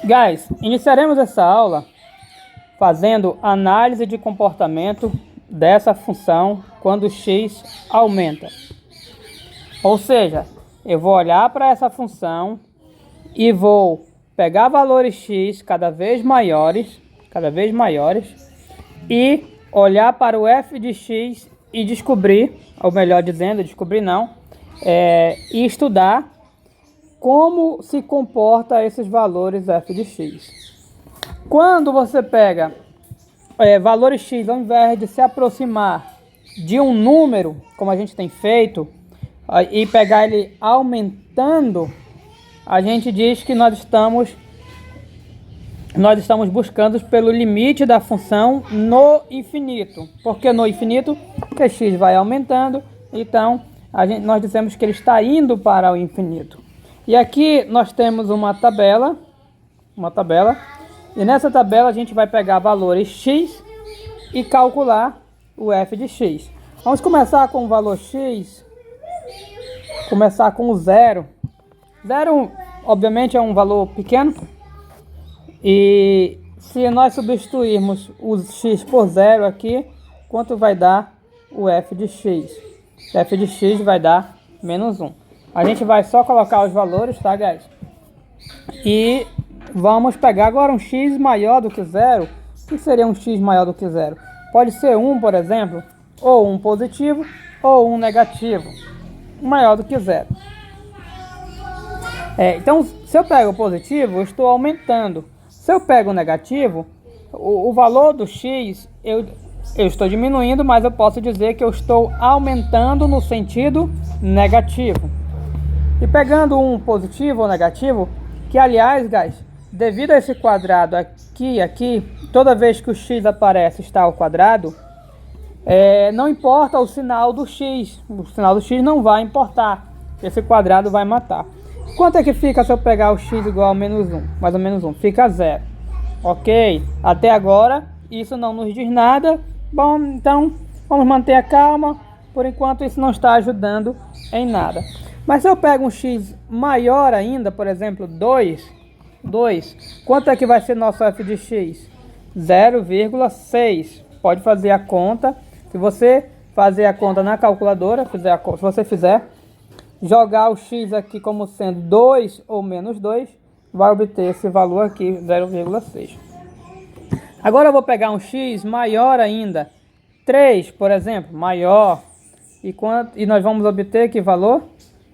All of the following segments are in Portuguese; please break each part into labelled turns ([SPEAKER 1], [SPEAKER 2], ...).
[SPEAKER 1] Guys, iniciaremos essa aula fazendo análise de comportamento dessa função quando x aumenta. Ou seja, eu vou olhar para essa função e vou pegar valores x cada vez maiores e olhar para o f de x e descobrir, ou melhor dizendo, descobrir não, e estudar como se comporta esses valores f de x. Quando você pega valores x, ao invés de se aproximar de um número, como a gente tem feito, e pegar ele aumentando, a gente diz que nós estamos buscando pelo limite da função no infinito. Por que no infinito? Porque x vai aumentando, então nós dizemos que ele está indo para o infinito. E aqui nós temos uma tabela, e nessa tabela a gente vai pegar valores x e calcular o f de x. Vamos começar com o valor x, começar com o zero. Zero, obviamente, é um valor pequeno, e se nós substituirmos o x por zero aqui, quanto vai dar o f de x? F de x vai dar menos 1. A gente vai só colocar os valores, tá, guys? E vamos pegar agora um x maior do que zero. O que seria um x maior do que zero? Pode ser 1, por exemplo, ou um positivo, ou um negativo. Maior do que zero. Então, se eu pego o positivo, eu estou aumentando. Se eu pego o negativo, o valor do x, eu estou diminuindo, mas eu posso dizer que eu estou aumentando no sentido negativo. E pegando um positivo ou negativo, que aliás, guys, devido a esse quadrado aqui, toda vez que o x aparece está ao quadrado, não importa o sinal do x não vai importar, esse quadrado vai matar. Quanto é que fica se eu pegar o x igual a menos 1? Mais ou menos 1, fica 0. Ok, até agora isso não nos diz nada. Bom, então vamos manter a calma, por enquanto isso não está ajudando em nada. Mas se eu pego um x maior ainda, por exemplo, 2, quanto é que vai ser nosso f de x? 0,6. Pode fazer a conta. Se você fazer a conta na calculadora, se você fizer, jogar o x aqui como sendo 2 ou menos 2, vai obter esse valor aqui, 0,6. Agora eu vou pegar um x maior ainda, 3, por exemplo, maior, e nós vamos obter que valor?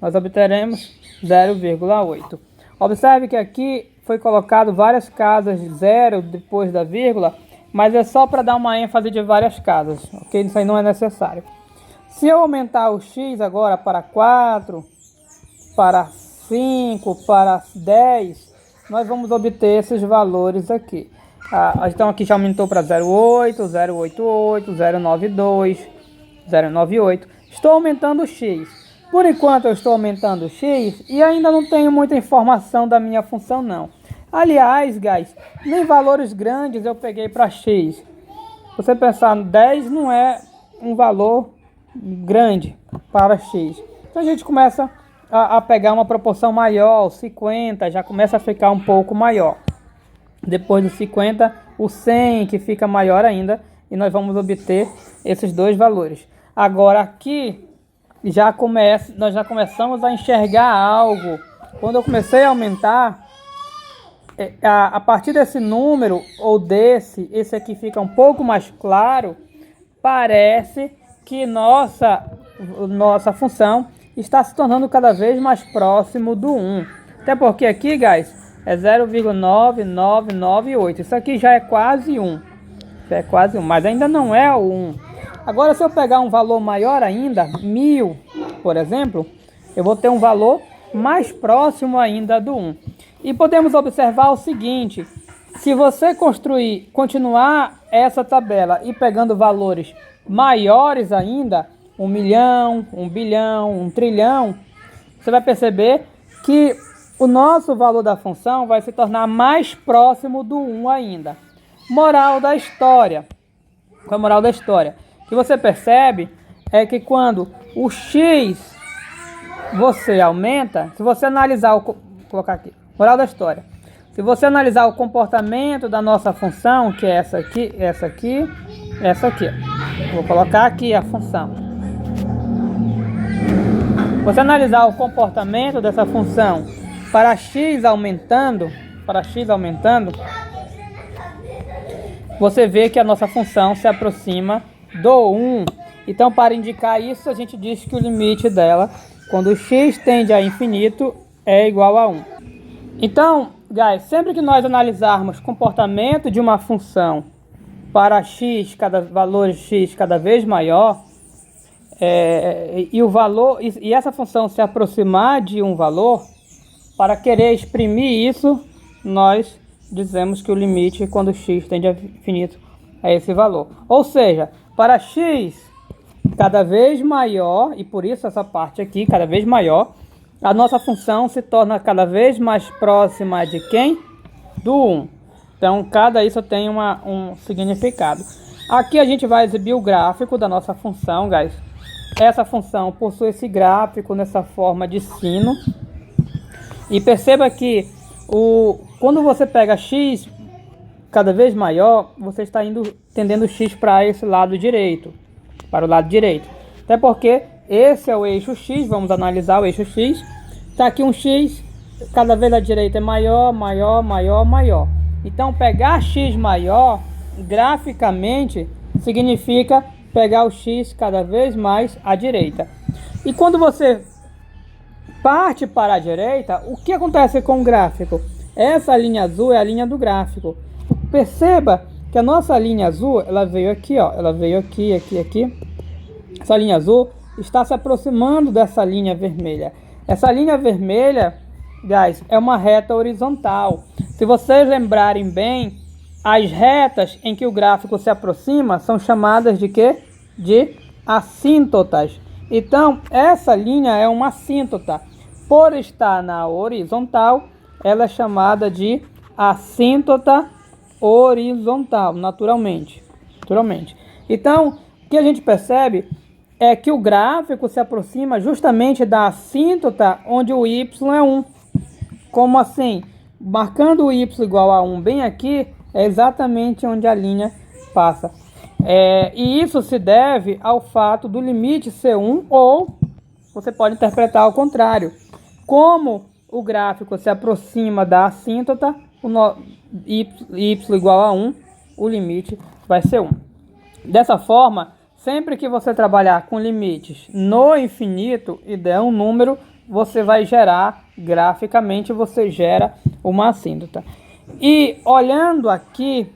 [SPEAKER 1] Nós obteremos 0,8. Observe que aqui foi colocado várias casas de zero depois da vírgula, mas é só para dar uma ênfase de várias casas, ok? Isso aí não é necessário. Se eu aumentar o x agora para 4, para 5, para 10, nós vamos obter esses valores aqui. Então aqui já aumentou para 0,8, 0,88, 0,92, 0,98. Estou aumentando o x. Por enquanto eu estou aumentando o x e ainda não tenho muita informação da minha função não. Aliás, guys, nem valores grandes eu peguei para x. Você pensar no 10 não é um valor grande para x. Então a gente começa a pegar uma proporção maior, 50 já começa a ficar um pouco maior. Depois do 50, o 100 que fica maior ainda, e nós vamos obter esses dois valores. Agora aqui nós já começamos a enxergar algo. Quando eu comecei a aumentar, a partir desse número ou esse aqui fica um pouco mais claro, parece que nossa função está se tornando cada vez mais próximo do 1. Até porque aqui, guys, é 0,9998. Isso aqui já é quase 1. Mas ainda não é o 1. Agora, se eu pegar um valor maior ainda, 1000, por exemplo, eu vou ter um valor mais próximo ainda do 1. E podemos observar o seguinte: se você continuar essa tabela e pegando valores maiores ainda, 1 milhão, 1 bilhão, 1 trilhão, você vai perceber que o nosso valor da função vai se tornar mais próximo do 1 ainda. Moral da história. Qual é a moral da história? O que você percebe é que quando o x você aumenta, se você analisar, vou colocar aqui, moral da história. Se você analisar o comportamento da nossa função, que é essa aqui, essa aqui, essa aqui. Vou colocar aqui a função. Se você analisar o comportamento dessa função para x aumentando, você vê que a nossa função se aproxima do 1. Então, para indicar isso, a gente diz que o limite dela, quando x tende a infinito, é igual a 1. Então, guys, sempre que nós analisarmos o comportamento de uma função para x, valor x cada vez maior, e essa função se aproximar de um valor, para querer exprimir isso, nós dizemos que o limite quando x tende a infinito é esse valor. Ou seja, para x cada vez maior, e por isso essa parte aqui cada vez maior, a nossa função se torna cada vez mais próxima de quem? Do 1. Então, cada isso tem um significado. Aqui a gente vai exibir o gráfico da nossa função, guys. Essa função possui esse gráfico nessa forma de sino. E perceba que quando você pega x cada vez maior, você está tendendo x para esse lado direito, para o lado direito. Até porque esse é o eixo x, vamos analisar o eixo x. Está aqui um x, cada vez à direita é maior, maior, maior, maior. Então pegar x maior, graficamente, significa pegar o x cada vez mais à direita. E quando você parte para a direita, o que acontece com o gráfico? Essa linha azul é a linha do gráfico. Perceba que a nossa linha azul, ela veio aqui, ó, ela veio aqui, aqui, aqui. Essa linha azul está se aproximando dessa linha vermelha. Essa linha vermelha, guys, é uma reta horizontal. Se vocês lembrarem bem, as retas em que o gráfico se aproxima são chamadas de quê? De assíntotas. Então, essa linha é uma assíntota. Por estar na horizontal, ela é chamada de assíntota horizontal, naturalmente. Então, o que a gente percebe é que o gráfico se aproxima justamente da assíntota onde o y é 1. Como assim? Marcando o y igual a 1 bem aqui, é exatamente onde a linha passa. E isso se deve ao fato do limite ser 1, ou você pode interpretar ao contrário. Como o gráfico se aproxima da assíntota, y igual a 1, o limite vai ser 1. Dessa forma, sempre que você trabalhar com limites no infinito e der um número, você vai gerar, graficamente, você gera uma assíntota. E olhando aqui,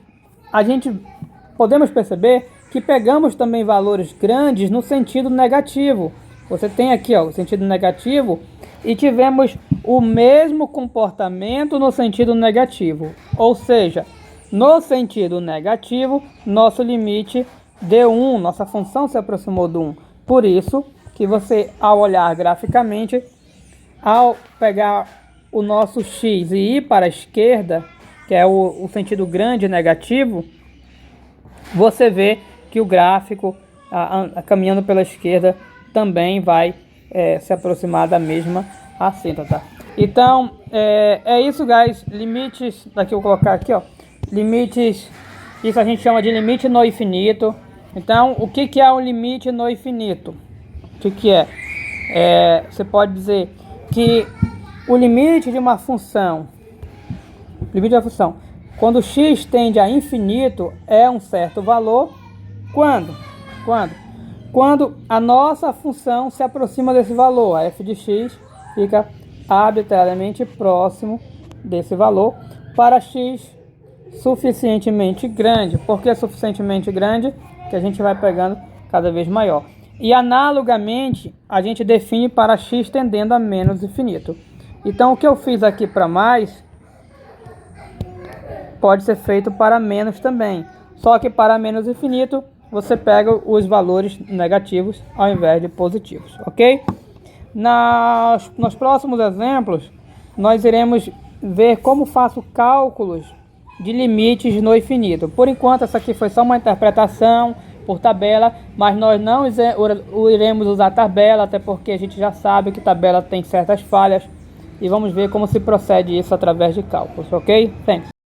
[SPEAKER 1] podemos perceber que pegamos também valores grandes no sentido negativo. Você tem aqui, ó, o sentido negativo, e tivemos o mesmo comportamento no sentido negativo. Ou seja, no sentido negativo, nosso limite deu 1, nossa função se aproximou do 1. Por isso que você, ao olhar graficamente, ao pegar o nosso x e ir para a esquerda, que é o sentido grande negativo, você vê que o gráfico, caminhando pela esquerda, também vai se aproximar da mesma assíntota. Então, é isso, guys. Limites, daqui eu vou colocar aqui, ó, limites, isso a gente chama de limite no infinito. Então, o que é um limite no infinito? O que é? Você pode dizer que o limite de uma função, quando x tende a infinito, é um certo valor. Quando a nossa função se aproxima desse valor, a f de x fica arbitrariamente próximo desse valor para x suficientemente grande. Por que suficientemente grande? Que a gente vai pegando cada vez maior. E analogamente, a gente define para x tendendo a menos infinito. Então, o que eu fiz aqui para mais, pode ser feito para menos também. Só que para menos infinito, você pega os valores negativos ao invés de positivos, ok? Nos próximos exemplos, nós iremos ver como faço cálculos de limites no infinito. Por enquanto, essa aqui foi só uma interpretação por tabela, mas nós não iremos usar tabela, até porque a gente já sabe que tabela tem certas falhas. e vamos ver como se procede isso através de cálculos, ok? Thanks.